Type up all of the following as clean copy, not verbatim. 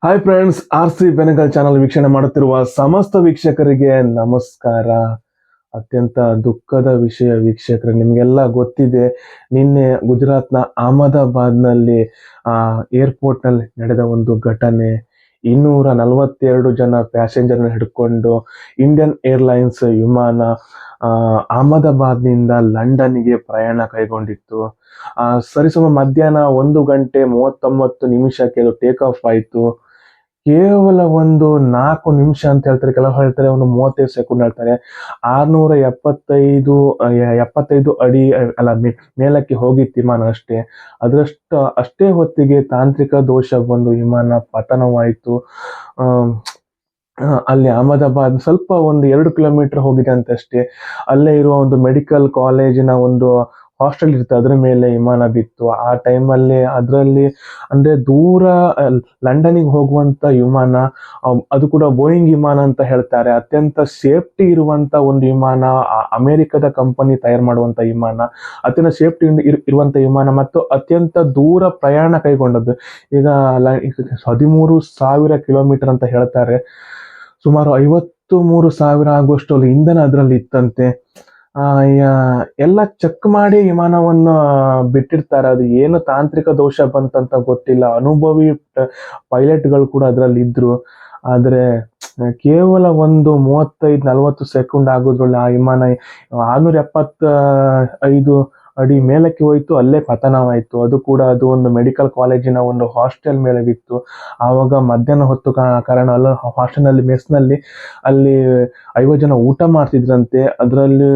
Hi friends, RC Benagal channel ವೀಕ್ಷಣೆ ಮಾಡುತ್ತಿರುವ ಸಮಸ್ತ ವೀಕ್ಷಕರಿಗೆ ನಮಸ್ಕಾರ. ಅತ್ಯಂತ ದುಃಖದ ವಿಷಯ ವೀಕ್ಷಕರೇ, ನಿಮಗೆಲ್ಲ ಗೊತ್ತಿದೆ. ನಿನ್ನೆ ಗುಜರಾತ್ನ ಅಹಮದಾಬಾದ್ನಲ್ಲಿ ಏರ್ಪೋರ್ಟ್ನಲ್ಲಿ ನಡೆದ ಒಂದು ಘಟನೆ. 242 ಜನ ಪ್ಯಾಸೆಂಜರ್ನ ಹಿಡ್ಕೊಂಡು ಇಂಡಿಯನ್ ಏರ್ಲೈನ್ಸ್ ವಿಮಾನ ಅಹಮದಾಬಾದ್ನಿಂದ ಲಂಡನ್ಗೆ ಪ್ರಯಾಣ ಕೈಗೊಂಡಿತ್ತು. ಸರಿಸುಮಾರು ಮಧ್ಯಾಹ್ನ 1 ಗಂಟೆ 39 ನಿಮಿಷಕ್ಕೆ ಅದು ಟೇಕ್ ಆಫ್ ಆಯಿತು. ಕೇವಲ ಒಂದು 4 ನಿಮಿಷ ಅಂತ ಹೇಳ್ತಾರೆ, ಕೆಲವು ಹೇಳ್ತಾರೆ ಒಂದು 35 ಸೆಕೆಂಡ್ ಹೇಳ್ತಾರೆ. 675 ಅಡಿ ಅಲ್ಲ ಮೇಲಕ್ಕೆ ಹೋಗಿತ್ತು ವಿಮಾನ ಅಷ್ಟೇ. ಅಷ್ಟೇ ಹೊತ್ತಿಗೆ ತಾಂತ್ರಿಕ ದೋಷ ಬಂದು ವಿಮಾನ ಪತನವಾಯಿತು. ಅಲ್ಲಿ ಅಹಮದಾಬಾದ್ ಸ್ವಲ್ಪ ಒಂದು 2 ಕಿಲೋಮೀಟರ್ ಹೋಗಿದೆ ಅಂತಷ್ಟೇ. ಅಲ್ಲೇ ಇರುವ ಒಂದು ಮೆಡಿಕಲ್ ಕಾಲೇಜಿನ ಒಂದು ಹಾಸ್ಟೆಲ್ ಇರುತ್ತೆ, ಅದ್ರ ಮೇಲೆ ವಿಮಾನ ಬಿತ್ತು. ಆ ಟೈಮಲ್ಲಿ ಅದರಲ್ಲಿ ಅಂದ್ರೆ ದೂರ ಲಂಡನ್ಗೆ ಹೋಗುವಂತ ವಿಮಾನ, ಅದು ಕೂಡ ಬೋಯಿಂಗ್ ವಿಮಾನ ಅಂತ ಹೇಳ್ತಾರೆ. ಅತ್ಯಂತ ಸೇಫ್ಟಿ ಇರುವಂತ ಒಂದು ವಿಮಾನ, ಅಮೆರಿಕದ ಕಂಪನಿ ತಯಾರು ಮಾಡುವಂತ ವಿಮಾನ, ಅತ್ಯಂತ ಸೇಫ್ಟಿ ಇರುವಂತ ವಿಮಾನ ಮತ್ತು ಅತ್ಯಂತ ದೂರ ಪ್ರಯಾಣ ಕೈಗೊಂಡದ್ದು. ಈಗ 13,000 ಕಿಲೋಮೀಟರ್ ಅಂತ ಹೇಳ್ತಾರೆ. ಸುಮಾರು 53,000 ಆಗುವಷ್ಟು ಇಂಧನ ಅದರಲ್ಲಿ ಇತ್ತಂತೆ. ಎಲ್ಲ ಚೆಕ್ ಮಾಡಿ ವಿಮಾನವನ್ನು ಬಿಟ್ಟಿರ್ತಾರೆ. ಅದು ಏನು ತಾಂತ್ರಿಕ ದೋಷ ಬಂತಂತ ಗೊತ್ತಿಲ್ಲ. ಅನುಭವಿ ಪೈಲಟ್ಗಳು ಕೂಡ ಅದರಲ್ಲಿ ಇದ್ರು. ಆದ್ರೆ ಕೇವಲ ಒಂದು 35-40 ಸೆಕೆಂಡ್ ಆಗೋದ್ರಲ್ಲಿ ಆ ವಿಮಾನ 675 ಅಡಿ ಮೇಲಕ್ಕೆ ಹೋಯ್ತು, ಅಲ್ಲೇ ಪತನವಾಯಿತು. ಅದು ಒಂದು ಮೆಡಿಕಲ್ ಕಾಲೇಜಿನ ಒಂದು ಹಾಸ್ಟೆಲ್ ಮೇಲೆ ಬಿತ್ತು. ಆವಾಗ ಮಧ್ಯಾಹ್ನ ಹೊತ್ತು ಕಾರಣ ಅಲ್ಲ, ಹಾಸ್ಟೆಲ್ನಲ್ಲಿ ಮೆಸ್ನಲ್ಲಿ ಅಲ್ಲಿ 50 ಜನ ಊಟ ಮಾಡ್ತಿದ್ರಂತೆ. ಅದರಲ್ಲಿ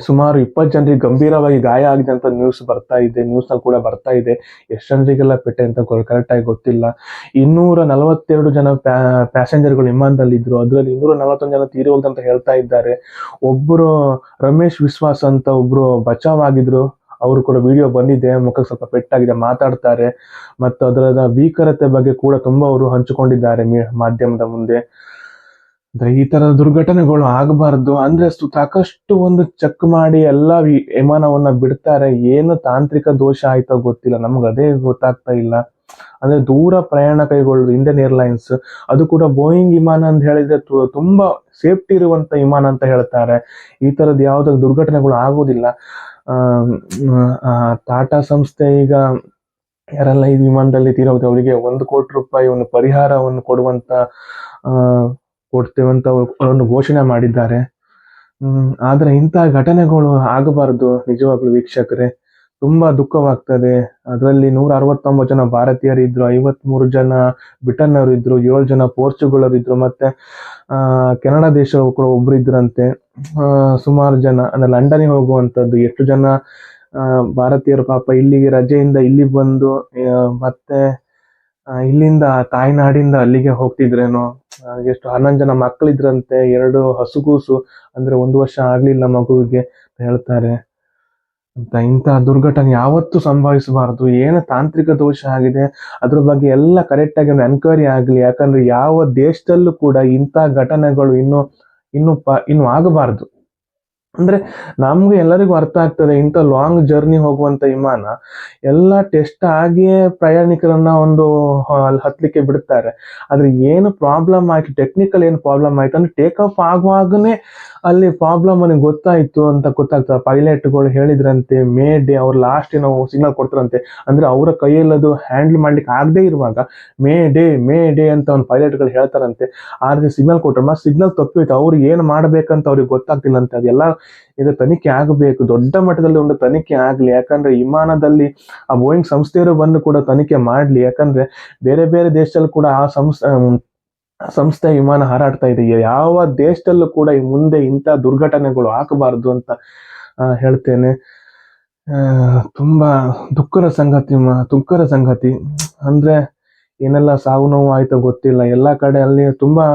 ಸುಮಾರು 20 ಜನರಿಗೆ ಗಂಭೀರವಾಗಿ ಗಾಯ ಆಗಿದೆ ಅಂತ ನ್ಯೂಸ್ನಲ್ಲಿ ಕೂಡ ಬರ್ತಾ ಇದೆ. ಎಷ್ಟು ಜನರಿಗೆಲ್ಲ ಪೆಟ್ಟೆ ಅಂತ ಕರೆಕ್ಟ್ ಆಗಿ ಗೊತ್ತಿಲ್ಲ. 242 ಜನ ಪ್ಯಾಸೆಂಜರ್ಗಳು ವಿಮಾನದಲ್ಲಿ ಇದ್ರು. ಅದರಲ್ಲಿ 241 ಜನ ತೀರಿ ಹೋದಂತ ಹೇಳ್ತಾ ಇದ್ದಾರೆ. ಒಬ್ಬರು ರಮೇಶ್ ವಿಶ್ವಾಸ್ ಅಂತ ಒಬ್ರು ಬಚಾವ್ ಆಗಿದ್ರು. ಅವರು ಕೂಡ ವಿಡಿಯೋ ಬಂದಿದೆ, ಮುಖಕ್ಕೆ ಸ್ವಲ್ಪ ಪೆಟ್ಟಾಗಿದೆ, ಮಾತಾಡ್ತಾರೆ. ಮತ್ತು ಅದರ ಭೀಕರತೆ ಬಗ್ಗೆ ಕೂಡ ತುಂಬಾ ಅವರು ಹಂಚಿಕೊಂಡಿದ್ದಾರೆ ಮಾಧ್ಯಮದ ಮುಂದೆ. ಈ ತರದ ದುರ್ಘಟನೆಗಳು ಆಗಬಾರ್ದು ಅಂದ್ರೆ ಸಾಕಷ್ಟು ಒಂದು ಚೆಕ್ ಮಾಡಿ ಎಲ್ಲ ವಿಮಾನವನ್ನ ಬಿಡ್ತಾರೆ. ಏನು ತಾಂತ್ರಿಕ ದೋಷ ಆಯ್ತೋ ಗೊತ್ತಿಲ್ಲ, ನಮ್ಗೆ ಅದೇ ಗೊತ್ತಾಗ್ತಾ ಇಲ್ಲ. ಅಂದ್ರೆ ದೂರ ಪ್ರಯಾಣ ಕೈಗೊಳ್ಳೋದು ಇಂಡಿಯನ್ ಏರ್ಲೈನ್ಸ್, ಅದು ಕೂಡ ಬೋಯಿಂಗ್ ವಿಮಾನ ಅಂತ ಹೇಳಿದ್ರೆ ತುಂಬಾ ಸೇಫ್ಟಿ ಇರುವಂತ ವಿಮಾನ ಅಂತ ಹೇಳ್ತಾರೆ. ಈ ತರದ್ ಯಾವ್ದು ದುರ್ಘಟನೆಗಳು ಆಗೋದಿಲ್ಲ. ಟಾಟಾ ಸಂಸ್ಥೆ ಈಗ ಯಾರೆಲ್ಲ ಈ ವಿಮಾನದಲ್ಲಿ ತೀರೋದು ಅವರಿಗೆ 1 ಕೋಟಿ ರೂಪಾಯಿ ಒಂದು ಪರಿಹಾರವನ್ನು ಕೊಡ್ತೇವಂತ ಒಂದು ಘೋಷಣೆ ಮಾಡಿದ್ದಾರೆ. ಆದ್ರೆ ಇಂತಹ ಘಟನೆಗಳು ಆಗಬಾರದು. ನಿಜವಾಗ್ಲೂ ವೀಕ್ಷಕರೇ, ತುಂಬಾ ದುಃಖವಾಗ್ತದೆ. ಅದರಲ್ಲಿ 169 ಜನ ಭಾರತೀಯರಿದ್ರು, 53 ಜನ ಬ್ರಿಟನ್ನವರು ಇದ್ರು, 7 ಜನ ಪೋರ್ಚುಗಲರು ಇದ್ರು, ಮತ್ತೆ ಕೆನಡಾ ದೇಶವು ಕೂಡ ಒಬ್ರು ಇದ್ರಂತೆ. ಸುಮಾರು ಜನ ಅಂದ್ರೆ ಲಂಡನ್ಗೆ ಹೋಗುವಂತದ್ದು. ಎಷ್ಟು ಜನ ಭಾರತೀಯರು ಪಾಪ ಇಲ್ಲಿಗೆ ರಜೆಯಿಂದ ಇಲ್ಲಿ ಬಂದು ಮತ್ತೆ ಇಲ್ಲಿಂದ ತಾಯ್ನಾಡಿಂದ ಅಲ್ಲಿಗೆ ಹೋಗ್ತಿದ್ರೇನೋ. ಎಷ್ಟು 11 ಜನ ಮಕ್ಕಳಿದ್ರಂತೆ, 2 ಹಸುಗೂಸು ಅಂದ್ರೆ 1 ವರ್ಷ ಆಗ್ಲಿಲ್ಲ ಮಗುವಿಗೆ ಅಂತ ಹೇಳ್ತಾರೆ. ಇಂತಹ ದುರ್ಘಟನೆ ಯಾವತ್ತೂ ಸಂಭವಿಸಬಾರದು. ಏನು ತಾಂತ್ರಿಕ ದೋಷ ಆಗಿದೆ ಅದ್ರ ಬಗ್ಗೆ ಎಲ್ಲ ಕರೆಕ್ಟ್ ಆಗಿ ಒಂದು ಎನ್ಕ್ವೈರಿ ಆಗ್ಲಿ. ಯಾಕಂದ್ರೆ ಯಾವ ದೇಶದಲ್ಲೂ ಕೂಡ ಇಂಥ ಘಟನೆಗಳು ಇನ್ನು ಆಗಬಾರದು. ಅಂದ್ರೆ ನಮ್ಗೆ ಎಲ್ಲರಿಗೂ ಅರ್ಥ ಆಗ್ತದೆ, ಇಂಥ ಲಾಂಗ್ ಜರ್ನಿ ಹೋಗುವಂತ ವಿಮಾನ ಎಲ್ಲ ಟೆಸ್ಟ್ ಆಗಿಯೇ ಪ್ರಯಾಣಿಕರನ್ನ ಒಂದು ಹತ್ಲಿಕ್ಕೆ ಬಿಡ್ತಾರೆ. ಆದ್ರೆ ಏನು ಪ್ರಾಬ್ಲಮ್ ಆಯ್ತು, ಟೆಕ್ನಿಕಲ್ ಏನು ಪ್ರಾಬ್ಲಮ್ ಆಯ್ತು ಅಂದ್ರೆ ಟೇಕ್ ಆಫ್ ಆಗುವಾಗನೇ ಅಲ್ಲಿ ಪ್ರಾಬ್ಲಮ್ ನನಗೆ ಗೊತ್ತಾಯ್ತು ಅಂತ ಗೊತ್ತಾಗ್ತದೆ. ಪೈಲಟ್ಗಳು ಹೇಳಿದ್ರಂತೆ ಮೇ ಡೇ, ಅವ್ರು ಲಾಸ್ಟ್ ಏನೋ ಸಿಗ್ನಲ್ ಕೊಡ್ತಾರಂತೆ. ಅಂದ್ರೆ ಅವರ ಕೈಯಲ್ಲಿ ಅದು ಹ್ಯಾಂಡಲ್ ಮಾಡ್ಲಿಕ್ಕೆ ಆಗದೆ ಇರುವಾಗ ಮೇ ಡೇ ಅಂತ ಒಂದು ಪೈಲಟ್ಗಳು ಹೇಳ್ತಾರಂತೆ. ಆದ್ರೆ ಸಿಗ್ನಲ್ ಕೊಟ್ರೆ ಮತ್ತೆ ಸಿಗ್ನಲ್ ತಪ್ಪಿತ್ತು, ಅವ್ರು ಏನ್ ಮಾಡ್ಬೇಕಂತ ಅವ್ರಿಗೆ ಗೊತ್ತಾಗ್ತಿಲ್ಲ ಅಂತ. ಅದೆಲ್ಲ ಇದು ತನಿಖೆ ಆಗಬೇಕು, ದೊಡ್ಡ ಮಟ್ಟದಲ್ಲಿ ಒಂದು ತನಿಖೆ ಆಗ್ಲಿ. ಯಾಕಂದ್ರೆ ವಿಮಾನದಲ್ಲಿ ಆ ಬೋಯಿಂಗ್ ಸಂಸ್ಥೆಯವರು ಬಂದು ಕೂಡ ತನಿಖೆ ಮಾಡ್ಲಿ. ಯಾಕಂದ್ರೆ ಬೇರೆ ಬೇರೆ ದೇಶದಲ್ಲಿ ಕೂಡ ಆ ಸಂಸ್ಥೆ ವಿಮಾನ ಹಾರಾಡ್ತಾ ಇದೆ. ಯಾವ ದೇಶದಲ್ಲೂ ಕೂಡ ಮುಂದೆ ಇಂಥ ದುರ್ಘಟನೆಗಳು ಆಗಬಾರದು ಅಂತ ಹೇಳ್ತೇನೆ. ತುಂಬಾ ದುಃಖದ ಸಂಗತಿ. ಅಂದ್ರೆ ಏನೆಲ್ಲ ಸಾವು ನೋವು ಆಯ್ತೋ ಗೊತ್ತಿಲ್ಲ. ಎಲ್ಲಾ ಕಡೆ ಅಲ್ಲಿ ತುಂಬಾ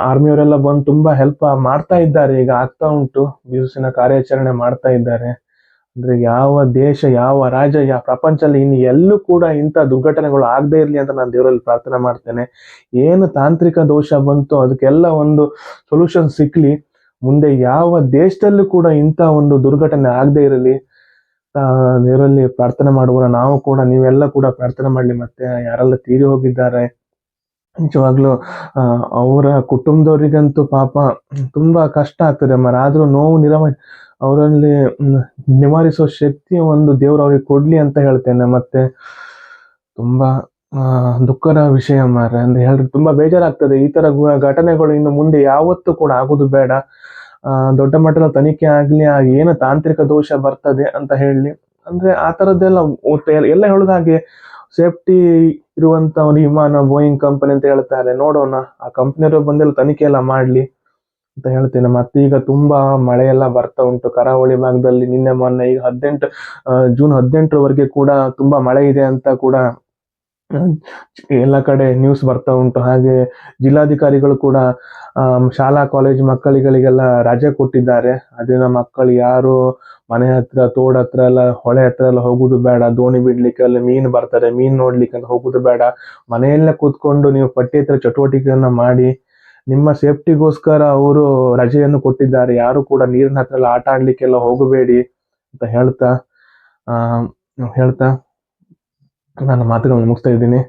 ಆರ್ಮಿಯವರೆಲ್ಲ ಬಂದು ತುಂಬಾ ಹೆಲ್ಪ್ ಮಾಡ್ತಾ ಇದ್ದಾರೆ. ಈಗ ಆಗ್ತಾ ಉಂಟು, ಬಿರುಸಿನ ಕಾರ್ಯಾಚರಣೆ ಮಾಡ್ತಾ ಇದ್ದಾರೆ. ಅಂದ್ರೆ ಯಾವ ದೇಶ, ಯಾವ ರಾಜ್ಯ, ಪ್ರಪಂಚದಲ್ಲಿ ಇನ್ನು ಎಲ್ಲೂ ಕೂಡ ಇಂಥ ದುರ್ಘಟನೆಗಳು ಆಗದೆ ಇರ್ಲಿ ಅಂತ ನಾನು ದೇವರಲ್ಲಿ ಪ್ರಾರ್ಥನೆ ಮಾಡ್ತೇನೆ. ಏನು ತಾಂತ್ರಿಕ ದೋಷ ಬಂತು ಅದಕ್ಕೆಲ್ಲ ಒಂದು ಸೊಲ್ಯೂಷನ್ ಸಿಕ್ಲಿ. ಮುಂದೆ ಯಾವ ದೇಶದಲ್ಲೂ ಕೂಡ ಇಂಥ ಒಂದು ದುರ್ಘಟನೆ ಆಗದೆ ಇರಲಿ. ದೇವರಲ್ಲಿ ಪ್ರಾರ್ಥನೆ ಮಾಡುವ ನಾವು ಕೂಡ, ನೀವೆಲ್ಲ ಕೂಡ ಪ್ರಾರ್ಥನೆ ಮಾಡಲಿ. ಮತ್ತೆ ಯಾರೆಲ್ಲ ತೀರಿ ಹೋಗಿದ್ದಾರೆ ನಿಜವಾಗ್ಲೂ ಅವರ ಕುಟುಂಬದವರಿಗಂತೂ ಪಾಪ ತುಂಬಾ ಕಷ್ಟ ಆಗ್ತದೆ ಮರ. ಆದ್ರೂ ನೋವು ಅವರಲ್ಲಿ ನಿವಾರಿಸುವ ಶಕ್ತಿ ಒಂದು ದೇವ್ರು ಅವ್ರಿಗೆ ಕೊಡ್ಲಿ ಅಂತ ಹೇಳ್ತೇನೆ. ಮತ್ತೆ ತುಂಬಾ ದುಃಖದ ವಿಷಯ ಮಾರ್ರೆ. ಅಂದ್ರೆ ಹೇಳಿದ್ರೆ ತುಂಬಾ ಬೇಜಾರಾಗ್ತದೆ. ಈ ತರ ಘಟನೆಗಳು ಇನ್ನು ಮುಂದೆ ಯಾವತ್ತೂ ಕೂಡ ಆಗುದು ಬೇಡ. ದೊಡ್ಡ ಮಟ್ಟದ ತನಿಖೆ ಆಗ್ಲಿ, ಏನು ತಾಂತ್ರಿಕ ದೋಷ ಬರ್ತದೆ ಅಂತ ಹೇಳಿ, ಅಂದ್ರೆ ಆ ತರದ್ದೆಲ್ಲ ಎಲ್ಲ ಹೇಳುದ ಹಾಗೆ ಸೇಫ್ಟಿ ಇರುವಂತ ಒಂದು ವಿಮಾನ ಬೋಯಿಂಗ್ ಕಂಪನಿ ಅಂತ ಹೇಳ್ತಾರೆ. ನೋಡೋಣ, ಆ ಕಂಪನಿಯವರು ಬಂದೆಲ್ಲ ತನಿಖೆ ಎಲ್ಲ ಮಾಡ್ಲಿ ಅಂತ ಹೇಳ್ತೇನೆ. ಮತ್ತೆ ಈಗ ತುಂಬಾ ಮಳೆ ಎಲ್ಲ ಬರ್ತಾ ಉಂಟು ಕರಾವಳಿ ಭಾಗದಲ್ಲಿ. ನಿನ್ನೆ ಮೊನ್ನೆ ಈಗ ಜೂನ್ 18ರವರೆಗೆ ಕೂಡ ತುಂಬಾ ಮಳೆ ಇದೆ ಅಂತ ಕೂಡ ಎಲ್ಲ ಕಡೆ ನ್ಯೂಸ್ ಬರ್ತಾ ಉಂಟು. ಹಾಗೆ ಜಿಲ್ಲಾಧಿಕಾರಿಗಳು ಕೂಡ ಶಾಲಾ ಕಾಲೇಜು ಮಕ್ಕಳಿಗೆಲ್ಲ ರಜೆ ಕೊಟ್ಟಿದ್ದಾರೆ. ಅದನ್ನ ಮಕ್ಕಳು ಯಾರು ಮನೆ ಹತ್ರ, ತೋಡ ಹತ್ರ ಎಲ್ಲ, ಹೊಳೆ ಹತ್ರ ಎಲ್ಲ ಹೋಗುದು ಬೇಡ. ದೋಣಿ ಬಿಡ್ಲಿಕ್ಕೆ ಎಲ್ಲ ಮೀನು ಬರ್ತಾರೆ, ಮೀನ್ ನೋಡ್ಲಿಕ್ಕೆ ಅಂತ ಹೋಗುದು ಬೇಡ. ಮನೆಯಲ್ಲೇ ಕೂತ್ಕೊಂಡು ನೀವು ಪಠ್ಯೇತರ ಚಟುವಟಿಕೆಯನ್ನ ಮಾಡಿ. ನಿಮ್ಮ ಸೇಫ್ಟಿಗೋಸ್ಕರ ಅವರು ರಜೆಯನ್ನು ಕೊಟ್ಟಿದ್ದಾರೆ. ಯಾರು ಕೂಡ ನೀರಿನ ಹತ್ರ ಎಲ್ಲ ಆಟ ಆಡ್ಲಿಕ್ಕೆಲ್ಲ ಹೋಗಬೇಡಿ ಅಂತ ಹೇಳ್ತಾ ನಾನು ಮಾತುಗಳನ್ನು ಮುಗಿಸ್ತಾ ಇದ್ದೀನಿ.